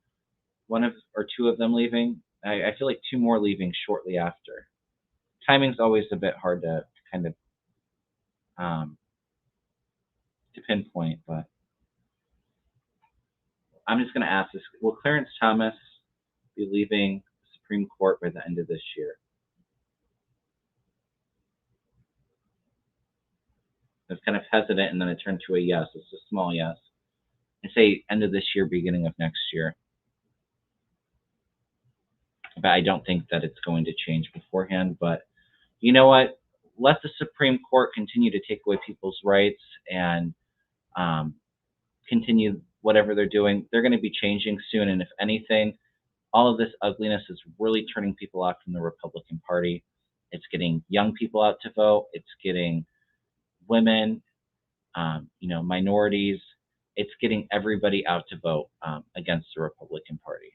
one of or two of them leaving. I feel like two more leaving shortly after. Timing's always a bit hard to kind of um, to pinpoint, but I'm just going to ask this: will Clarence Thomas be leaving the Supreme Court by the end of this year? It's kind of hesitant, and then it turned to a yes. It's a small yes. I say end of this year, beginning of next year. But I don't think that it's going to change beforehand. But you know what? Let the Supreme Court continue to take away people's rights and um, continue whatever they're doing. They're going to be changing soon. And if anything, all of this ugliness is really turning people off from the Republican Party. It's getting young people out to vote. It's getting women, minorities. It's getting everybody out to vote against the Republican Party.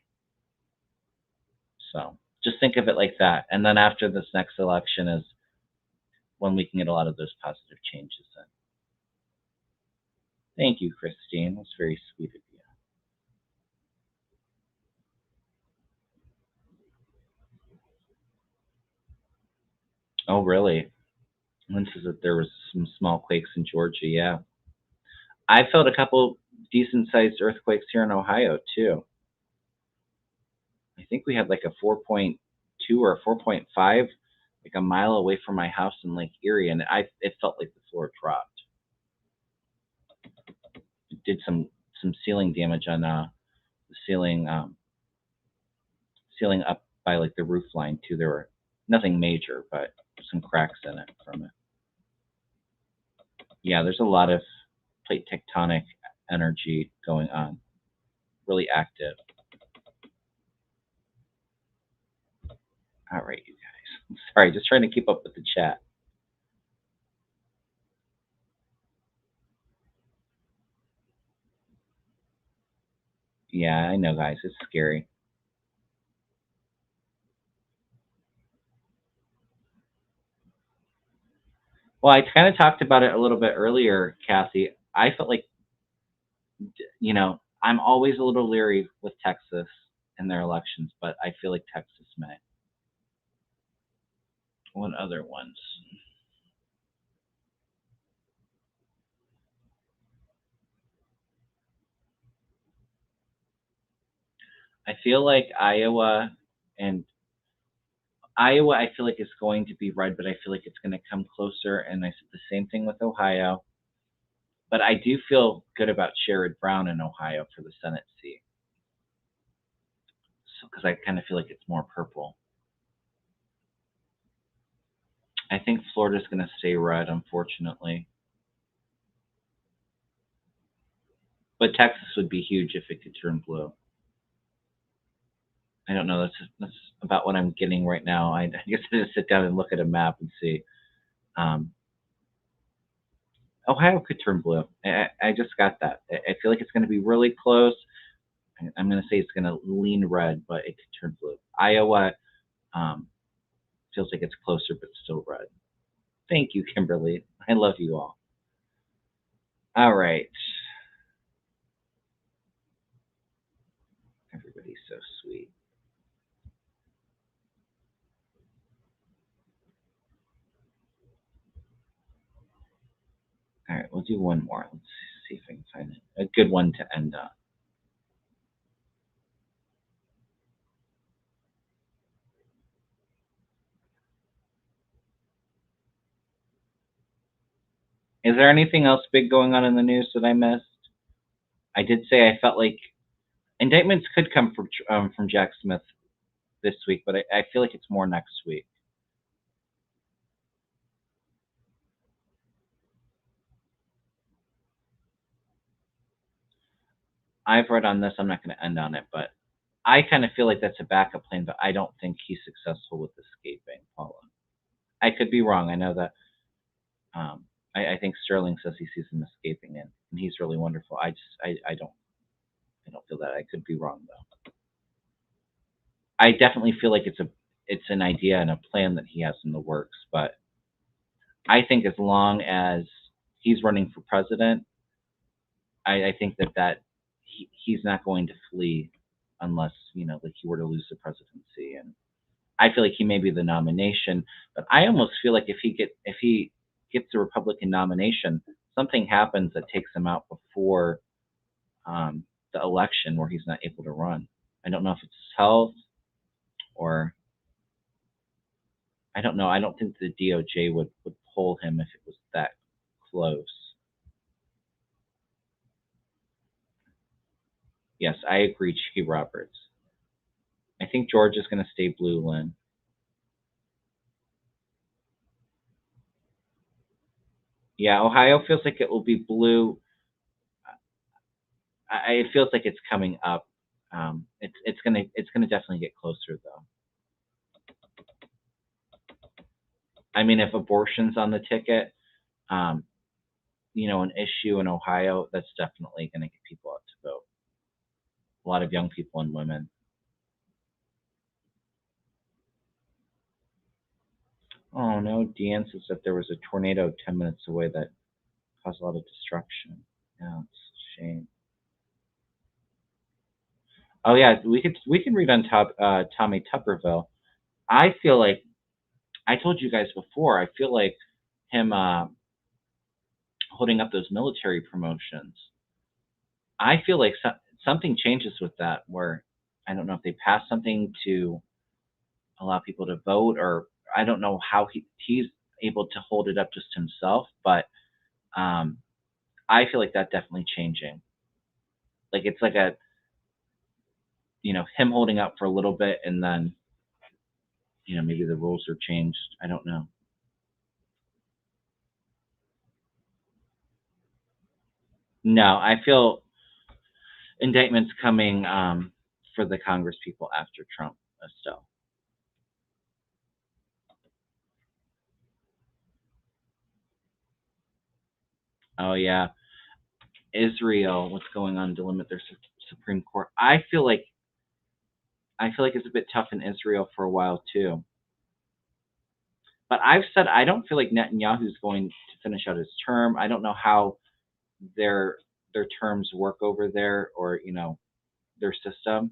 So just think of it like that. And then after this next election is when we can get a lot of those positive changes in. Thank you, Christine. That's very sweet of you. Oh, really? Lynn says that there was some small quakes in Georgia. Yeah, I felt a couple decent-sized earthquakes here in Ohio too. I think we had like a 4.2 or a 4.5, like a mile away from my house in Lake Erie, and it felt like the floor dropped. It did some ceiling damage on the ceiling up by like the roof line too. There were nothing major, but some cracks in it from it. Yeah, there's a lot of plate tectonic energy going on, really active. All right, you guys. Sorry, just trying to keep up with the chat. Yeah, I know, guys. It's scary. Well, I kind of talked about it a little bit earlier, Kathy. I felt like, I'm always a little leery with Texas and their elections, but I feel like Texas may. What other ones? I feel like and Iowa, I feel like is going to be red, but I feel like it's going to come closer. And I said the same thing with Ohio. But I do feel good about Sherrod Brown in Ohio for the Senate seat. So, because I kind of feel like it's more purple. I think Florida's going to stay red, unfortunately. But Texas would be huge if it could turn blue. I don't know. That's about what I'm getting right now. I guess I just sit down and look at a map and see. Um, Ohio could turn blue. I just got that. I feel like it's going to be really close. I'm going to say it's going to lean red, but it could turn blue. Iowa um, feels like it's closer, but still red. Thank you, Kimberly. I love you all. All right. Everybody's so sweet. All right, we'll do one more. Let's see if I can find a good one to end on. Is there anything else big going on in the news that I missed? I did say I felt like indictments could come from Jack Smith this week, but I feel like it's more next week. I've read on this. I'm not going to end on it, but I kind of feel like that's a backup plan, but I don't think he's successful with escaping, Paula. I could be wrong. I know that. I think Sterling says he sees him escaping, and he's really wonderful. I don't feel that. I could be wrong though. I definitely feel like it's an idea and a plan that he has in the works, but I think as long as he's running for president, I think he's not going to flee unless like he were to lose the presidency. And I feel like he may be the nomination, but I almost feel like if he gets the Republican nomination, something happens that takes him out before the election where he's not able to run. I don't know if it's his health or I don't know. I don't think the DOJ would pull him if it was that close. Yes, I agree, Chicky Roberts. I think Georgia's going to stay blue, Lynn. Yeah, Ohio feels like it will be blue. It feels like it's coming up. It's gonna definitely get closer though. I mean, if abortion's on the ticket, um, an issue in Ohio, that's definitely gonna get people out to vote. A lot of young people and women. Oh no, Deanne says that there was a tornado 10 minutes away that caused a lot of destruction. Yeah, it's a shame. Oh yeah, we can read on Tommy Tupperville. I feel like I told you guys before, I feel like him holding up those military promotions, I feel like something changes with that where I don't know if they pass something to allow people to vote, or I don't know how he's able to hold it up just himself, but um, I feel like that definitely changing. Like it's like a him holding up for a little bit and then maybe the rules are changed. I don't know. No, I feel indictments coming for the Congress people after Trump still. Oh yeah, Israel, what's going on to limit their Supreme Court? I feel like it's a bit tough in Israel for a while too. But I've said I don't feel like Netanyahu's going to finish out his term. I don't know how their their terms work over there, or their system.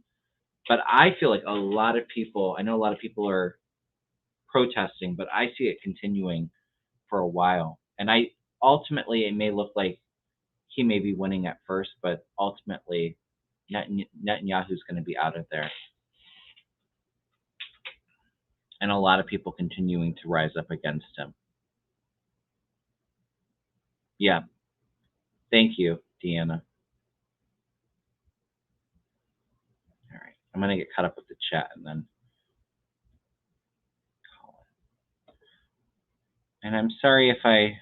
But I feel like a lot of people. I know a lot of people are protesting, but I see it continuing for a while. And I ultimately it may look like he may be winning at first, but ultimately Netanyahu's going to be out of there, and a lot of people continuing to rise up against him. Yeah, thank you, Deanna. All right, I'm gonna get caught up with the chat and then call it. And I'm sorry if I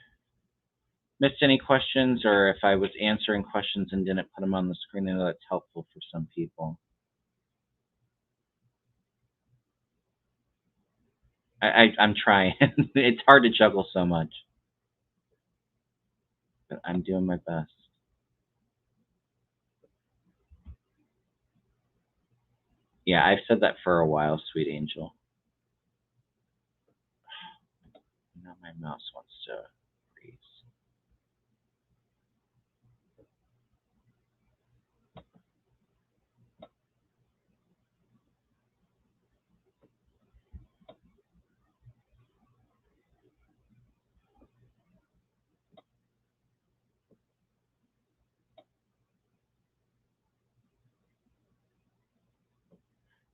missed any questions or if I was answering questions and didn't put them on the screen. I know that's helpful for some people. I'm trying. It's hard to juggle so much, but I'm doing my best. Yeah, I've said that for a while, sweet angel. Now my mouse wants to freeze.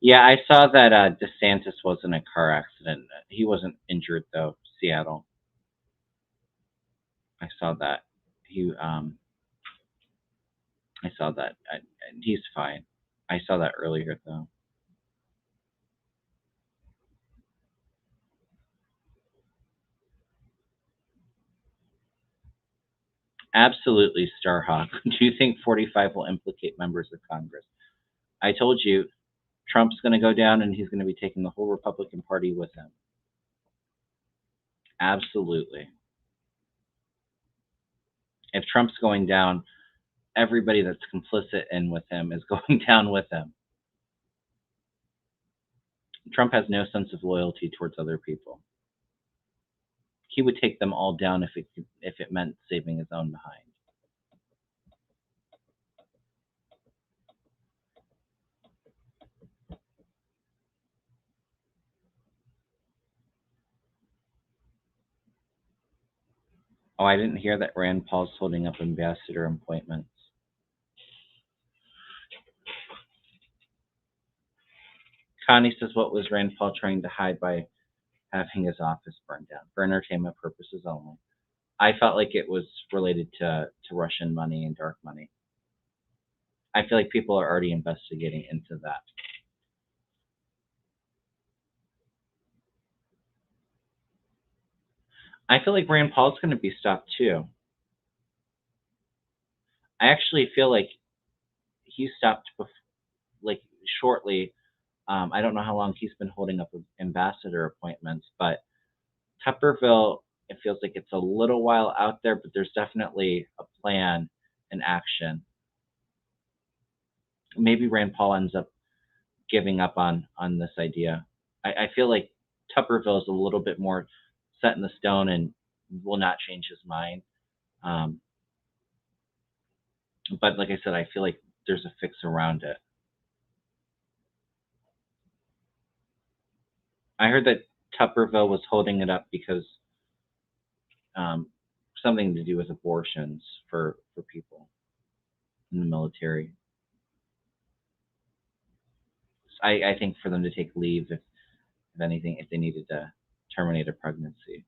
Yeah, I saw that DeSantis was in a car accident. He wasn't injured though. Seattle. I saw that. He I saw that. He's fine. I saw that earlier though. Absolutely, Starhawk. Do you think 45 will implicate members of Congress? I told you Trump's going to go down and he's going to be taking the whole Republican Party with him. Absolutely. If Trump's going down, everybody that's complicit in with him is going down with him. Trump has no sense of loyalty towards other people. He would take them all down if it meant saving his own behind. Oh, I didn't hear that Rand Paul's holding up ambassador appointments. Connie says, what was Rand Paul trying to hide by having his office burned down? For entertainment purposes only. I felt like it was related to Russian money and dark money. I feel like people are already investigating into that. I feel like Rand Paul's going to be stopped too. I actually feel like he stopped like shortly. I don't know how long he's been holding up ambassador appointments, but Tupperville, it feels like it's a little while out there, but there's definitely a plan and action. Maybe Rand Paul ends up giving up on this idea. I feel like Tupperville is a little bit more set in the stone and will not change his mind. Um, but like I said, I feel like there's a fix around it. I heard that Tupperville was holding it up because something to do with abortions for people in the military. I think for them to take leave if anything, if they needed to terminate a pregnancy.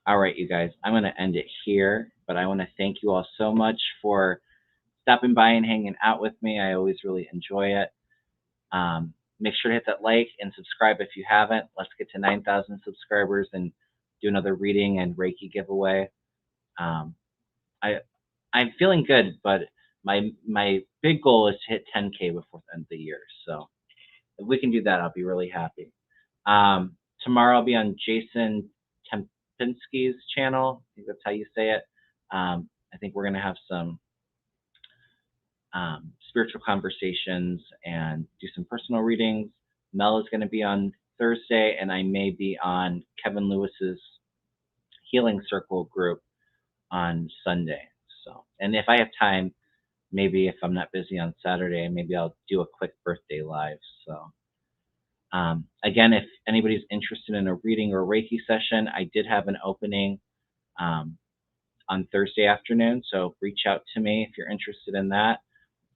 All right, you guys, I'm going to end it here, but I want to thank you all so much for stopping by and hanging out with me. I always really enjoy it. Make sure to hit that like and subscribe if you haven't. Let's get to 9,000 subscribers and do another reading and Reiki giveaway. I'm feeling good, but my big goal is to hit 10K before the end of the year. So if we can do that, I'll be really happy. Tomorrow I'll be on Jason Tempinski's channel. I think that's how you say it. I think we're gonna have some spiritual conversations and do some personal readings. Mel is going to be on Thursday, and I may be on Kevin Lewis's Healing Circle group on Sunday. So, and if I have time, maybe if I'm not busy on Saturday, maybe I'll do a quick birthday live. So, again, if anybody's interested in a reading or a Reiki session, I did have an opening on Thursday afternoon. So reach out to me if you're interested in that.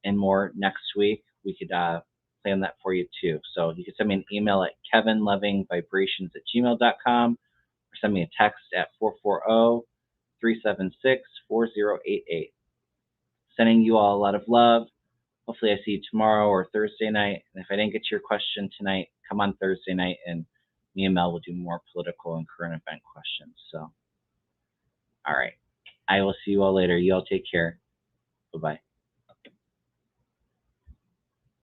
And more next week, we could plan that for you too. So you can send me an email at kevinlovingvibrations@gmail.com or send me a text at 440-376-4088. Sending you all a lot of love. Hopefully I see you tomorrow or Thursday night. And if I didn't get to your question tonight, come on Thursday night and me and Mel will do more political and current event questions. So, all right. I will see you all later. You all take care. Bye-bye.